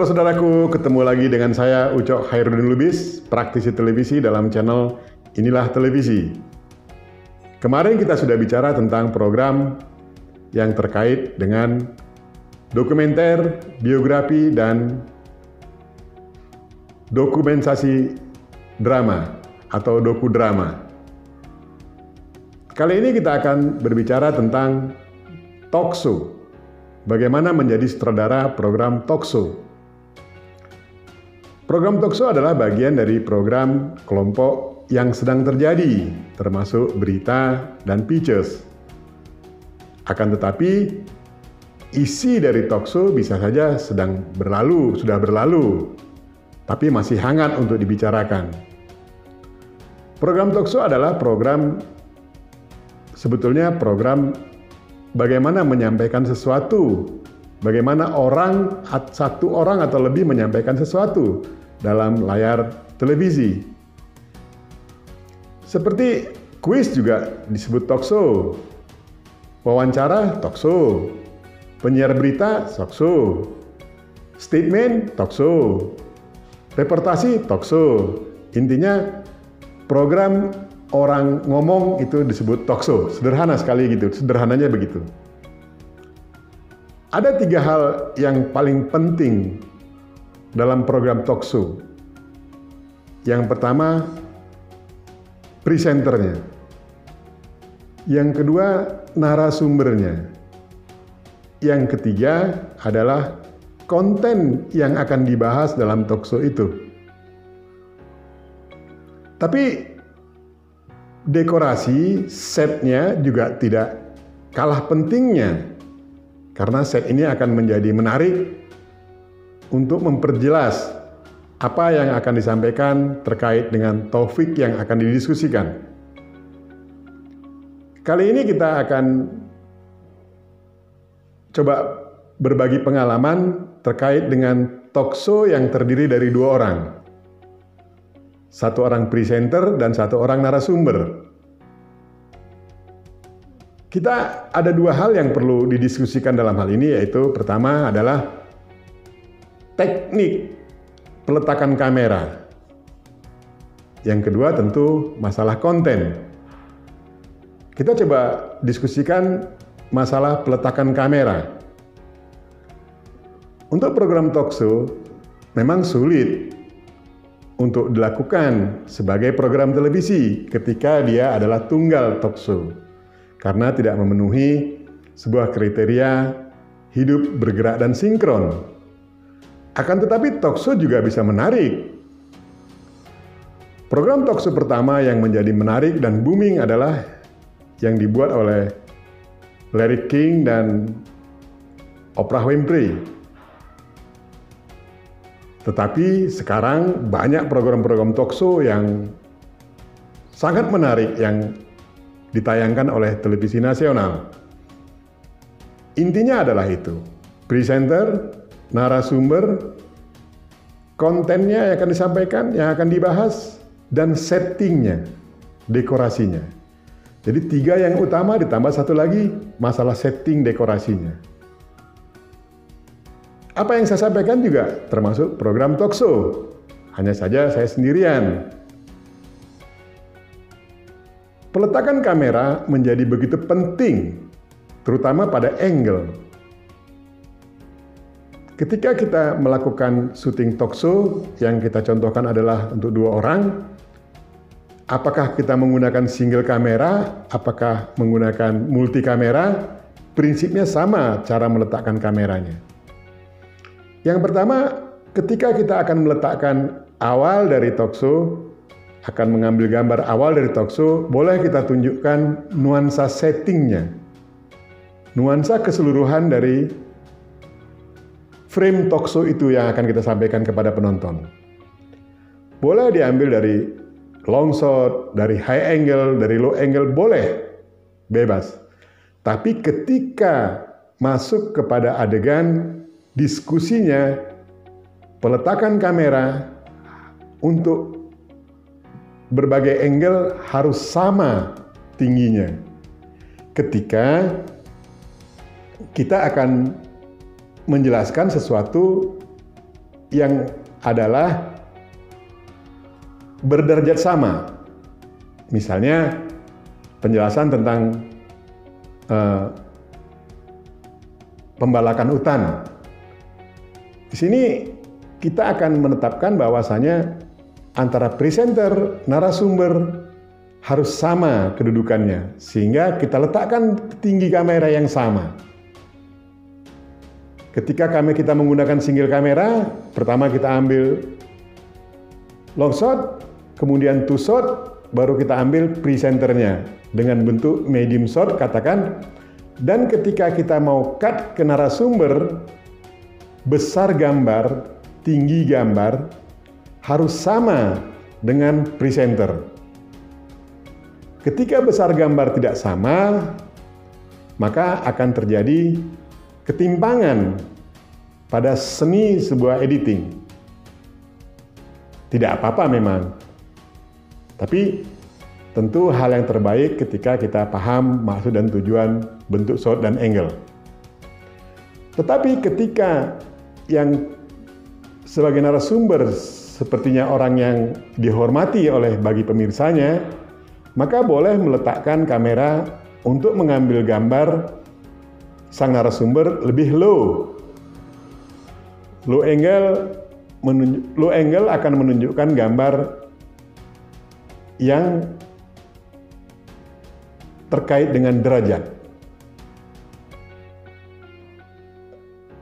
saudara-saudaraku, ketemu lagi dengan saya Ucok Hairudin Lubis, praktisi televisi dalam channel Inilah Televisi. Kemarin kita sudah bicara tentang program yang terkait dengan dokumenter, biografi, dan dokumentasi drama atau dokudrama. Kali ini kita akan berbicara tentang talk show. Bagaimana menjadi sutradara program talk show. Program talk show adalah bagian dari program kelompok yang sedang terjadi, termasuk berita dan pitches. Akan tetapi, isi dari talk show bisa saja sudah berlalu, tapi masih hangat untuk dibicarakan. Program talk show adalah sebetulnya program bagaimana menyampaikan sesuatu, bagaimana satu orang atau lebih menyampaikan sesuatu dalam layar televisi. Seperti kuis juga disebut talk show, wawancara talk show, penyiar berita talk show, statement talk show, reportasi talk show. Intinya program orang ngomong itu disebut talk show. Sederhana sekali gitu, sederhananya begitu. Ada 3 hal yang paling penting dalam program talk show. Yang pertama, presenternya. Yang kedua, narasumbernya. Yang ketiga adalah konten yang akan dibahas dalam talk show itu. Tapi dekorasi setnya juga tidak kalah pentingnya, karena set ini akan menjadi menarik untuk memperjelas apa yang akan disampaikan terkait dengan topik yang akan didiskusikan. Kali ini kita akan coba berbagi pengalaman terkait dengan talk show yang terdiri dari 2 orang. 1 orang presenter dan 1 orang narasumber. Kita ada 2 hal yang perlu didiskusikan dalam hal ini, yaitu pertama adalah teknik peletakan kamera. Yang kedua tentu masalah konten. Kita coba diskusikan masalah peletakan kamera. Untuk program talk show memang sulit untuk dilakukan sebagai program televisi ketika dia adalah tunggal talk show, karena tidak memenuhi sebuah kriteria hidup, bergerak, dan sinkron. Akan tetapi talk show juga bisa menarik. Program talk show pertama yang menjadi menarik dan booming adalah yang dibuat oleh Larry King dan Oprah Winfrey. Tetapi sekarang banyak program-program talk show yang sangat menarik yang ditayangkan oleh televisi nasional. Intinya adalah itu, presenter, narasumber, kontennya yang akan disampaikan, yang akan dibahas, dan settingnya, dekorasinya. Jadi 3 yang utama ditambah 1 lagi, masalah setting dekorasinya. Apa yang saya sampaikan juga termasuk program talk show. Hanya saja saya sendirian. Peletakan kamera menjadi begitu penting, terutama pada angle. Ketika kita melakukan syuting talk show, yang kita contohkan adalah untuk 2 orang, apakah kita menggunakan single kamera, apakah menggunakan multi kamera, prinsipnya sama cara meletakkan kameranya. Yang pertama, ketika kita akan meletakkan awal dari talk show, akan mengambil gambar awal dari talk show, boleh kita tunjukkan nuansa settingnya, nuansa keseluruhan dari frame talk show itu yang akan kita sampaikan kepada penonton. Boleh diambil dari long shot, dari high angle, dari low angle, boleh, bebas. Tapi ketika masuk kepada adegan diskusinya, peletakan kamera untuk berbagai angle harus sama tingginya. Ketika kita akan menjelaskan sesuatu yang adalah berderajat sama. Misalnya penjelasan tentang pembalakan hutan. Di sini kita akan menetapkan bahwasanya antara presenter, narasumber harus sama kedudukannya, sehingga kita letakkan tinggi kamera yang sama. Ketika kita menggunakan single kamera, pertama kita ambil long shot, kemudian two shot, baru kita ambil presenternya dengan bentuk medium shot katakan. Dan ketika kita mau cut ke narasumber, besar gambar, tinggi gambar harus sama dengan presenter. Ketika besar gambar tidak sama, maka akan terjadi ketimpangan pada seni sebuah editing. Tidak apa-apa memang, tapi tentu hal yang terbaik ketika kita paham maksud dan tujuan bentuk shot dan angle. Tetapi ketika yang sebagai narasumber sepertinya orang yang dihormati oleh bagi pemirsanya, maka boleh meletakkan kamera untuk mengambil gambar sang narasumber lebih low. Low angle akan menunjukkan gambar yang terkait dengan derajat.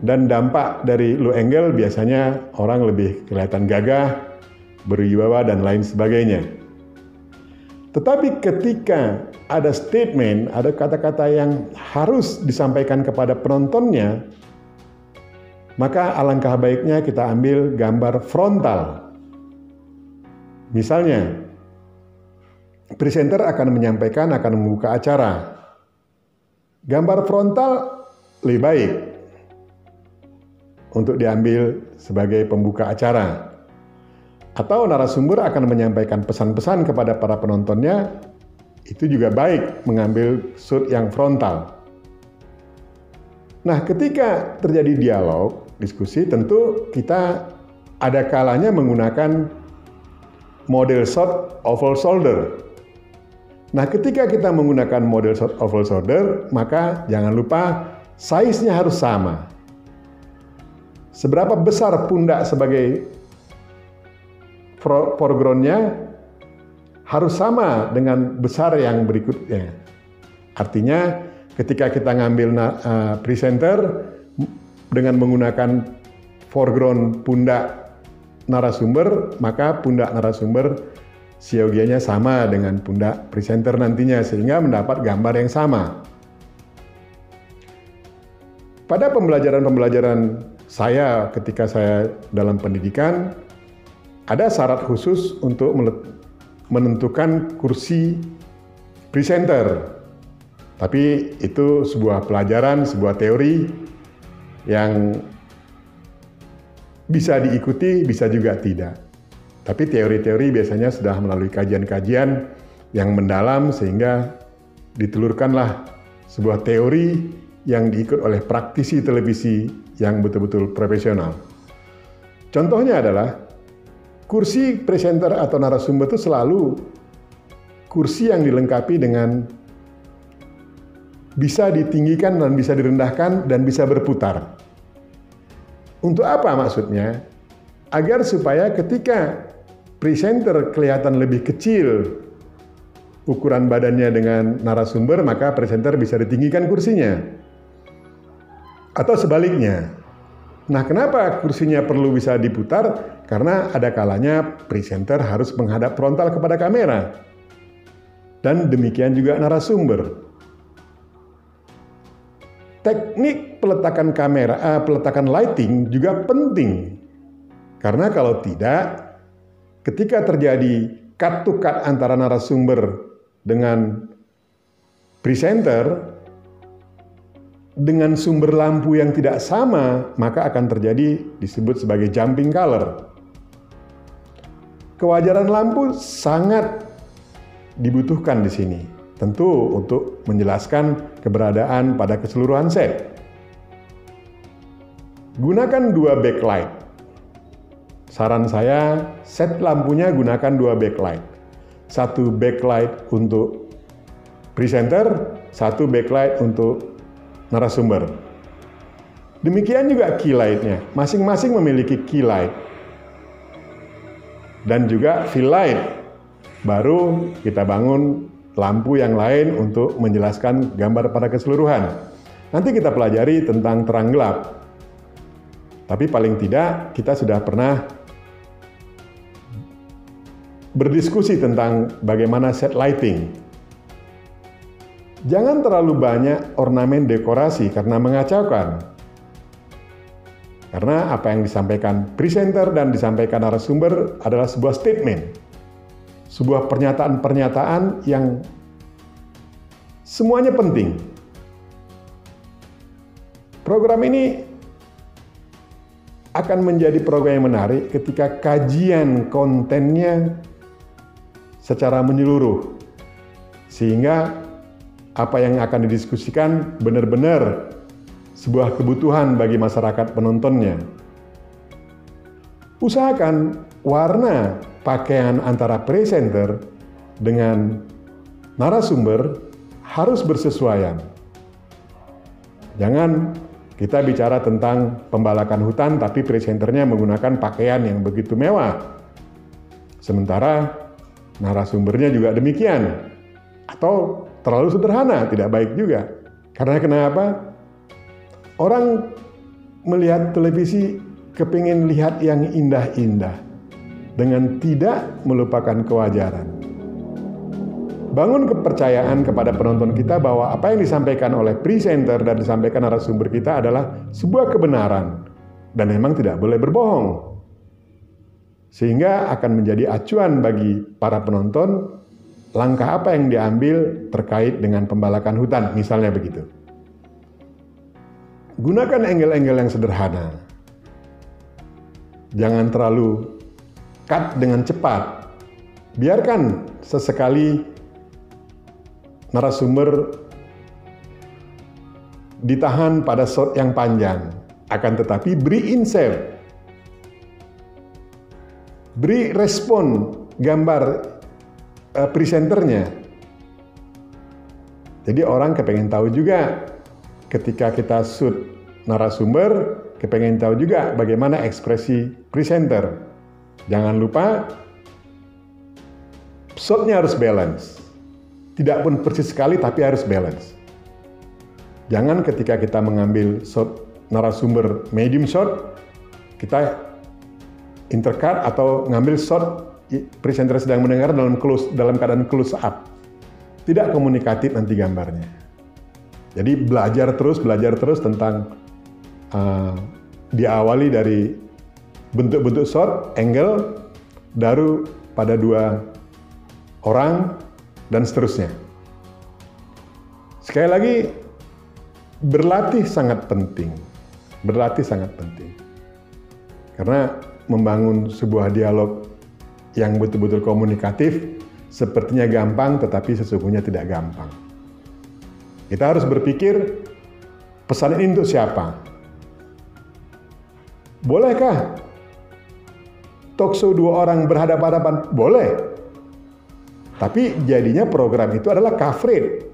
Dan dampak dari low angle biasanya orang lebih kelihatan gagah, berwibawa, dan lain sebagainya. Tetapi ketika ada statement, ada kata-kata yang harus disampaikan kepada penontonnya, maka alangkah baiknya kita ambil gambar frontal. Misalnya, presenter akan menyampaikan, akan membuka acara. Gambar frontal lebih baik untuk diambil sebagai pembuka acara. Atau narasumber akan menyampaikan pesan-pesan kepada para penontonnya, itu juga baik mengambil shot yang frontal. Nah, ketika terjadi dialog, diskusi, tentu kita ada kalanya menggunakan model shot oval shoulder. Nah, ketika kita menggunakan model shot oval shoulder, maka jangan lupa size-nya harus sama. Seberapa besar pundak sebagai foreground-nya harus sama dengan besar yang berikutnya. Artinya ketika kita ngambil presenter dengan menggunakan foreground pundak narasumber, maka pundak narasumber siogianya sama dengan pundak presenter nantinya, sehingga mendapat gambar yang sama. Pada pembelajaran saya ketika saya dalam pendidikan, ada syarat khusus untuk menentukan kursi presenter. Tapi itu sebuah pelajaran, sebuah teori yang bisa diikuti, bisa juga tidak. Tapi teori-teori biasanya sudah melalui kajian-kajian yang mendalam sehingga ditelurkanlah sebuah teori yang diikut oleh praktisi televisi yang betul-betul profesional. Contohnya adalah kursi presenter atau narasumber itu selalu kursi yang dilengkapi dengan bisa ditinggikan dan bisa direndahkan dan bisa berputar. Untuk apa maksudnya? Agar supaya ketika presenter kelihatan lebih kecil ukuran badannya dengan narasumber, maka presenter bisa ditinggikan kursinya. Atau sebaliknya. Nah, kenapa kursinya perlu bisa diputar? Karena ada kalanya presenter harus menghadap frontal kepada kamera. Dan demikian juga narasumber. Teknik peletakan peletakan lighting juga penting. Karena kalau tidak, ketika terjadi cut to cut antara narasumber dengan presenter, dengan sumber lampu yang tidak sama, maka akan terjadi disebut sebagai jumping color. Kewajaran lampu sangat dibutuhkan di sini, tentu untuk menjelaskan keberadaan pada keseluruhan set. Gunakan dua backlight. saran saya, set lampunya gunakan 2 backlight. 1 backlight untuk presenter, 1 backlight untuk narasumber. Demikian juga key light-nya. Masing-masing memiliki key light. Dan juga fill light. Baru kita bangun lampu yang lain untuk menjelaskan gambar pada keseluruhan. Nanti kita pelajari tentang terang gelap. Tapi paling tidak kita sudah pernah berdiskusi tentang bagaimana set lighting. Jangan terlalu banyak ornamen dekorasi karena mengacaukan. Karena apa yang disampaikan presenter dan disampaikan narasumber adalah sebuah statement. Sebuah pernyataan-pernyataan yang semuanya penting. Program ini akan menjadi program yang menarik ketika kajian kontennya secara menyeluruh. Sehingga apa yang akan didiskusikan benar-benar sebuah kebutuhan bagi masyarakat penontonnya. Usahakan warna pakaian antara presenter dengan narasumber harus bersesuaian. Jangan kita bicara tentang pembalakan hutan tapi presenternya menggunakan pakaian yang begitu mewah. Sementara narasumbernya juga demikian. Atau terlalu sederhana, tidak baik juga. Karena kenapa? Orang melihat televisi kepingin lihat yang indah-indah dengan tidak melupakan kewajaran. Bangun kepercayaan kepada penonton kita bahwa apa yang disampaikan oleh presenter dan disampaikan narasumber kita adalah sebuah kebenaran dan memang tidak boleh berbohong. Sehingga akan menjadi acuan bagi para penonton langkah apa yang diambil terkait dengan pembalakan hutan, misalnya begitu. Gunakan angle-angle yang sederhana. Jangan terlalu cut dengan cepat. Biarkan sesekali narasumber ditahan pada shot yang panjang. Akan tetapi beri insert. Beri respon gambar presenternya. Jadi orang kepengen tahu juga. Ketika kita shoot narasumber, kepengen tahu juga bagaimana ekspresi presenter. Jangan lupa, shotnya harus balance. Tidak pun persis sekali, tapi harus balance. Jangan ketika kita mengambil shot narasumber medium shot, kita intercut atau ngambil shot presenter sedang mendengar dalam keadaan close up. Tidak komunikatif nanti gambarnya. Jadi belajar terus tentang diawali dari bentuk-bentuk shot, angle, baru pada 2 orang, dan seterusnya. Sekali lagi, berlatih sangat penting. Berlatih sangat penting. Karena membangun sebuah dialog yang betul-betul komunikatif sepertinya gampang, tetapi sesungguhnya tidak gampang. Kita harus berpikir, pesan ini untuk siapa? Bolehkah talkshow 2 orang berhadapan-hadapan? Boleh. Tapi jadinya program itu adalah coverage,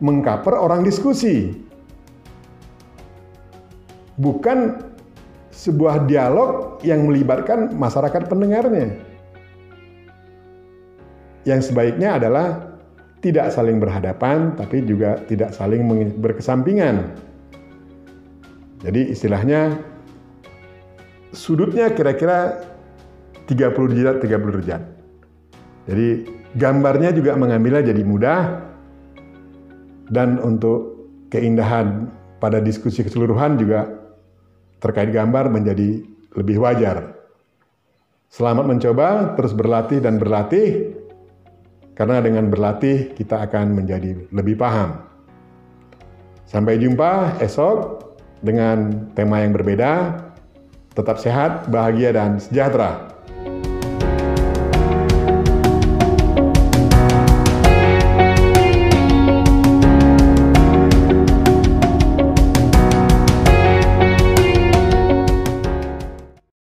mengcover orang diskusi. Bukan sebuah dialog yang melibatkan masyarakat pendengarnya. Yang sebaiknya adalah tidak saling berhadapan, tapi juga tidak saling berkesampingan. Jadi istilahnya, sudutnya kira-kira 30 derajat. Jadi gambarnya juga mengambilnya jadi mudah, dan untuk keindahan pada diskusi keseluruhan juga terkait gambar menjadi lebih wajar. Selamat mencoba, terus berlatih dan berlatih, karena dengan berlatih kita akan menjadi lebih paham. Sampai jumpa esok dengan tema yang berbeda. Tetap sehat, bahagia, dan sejahtera.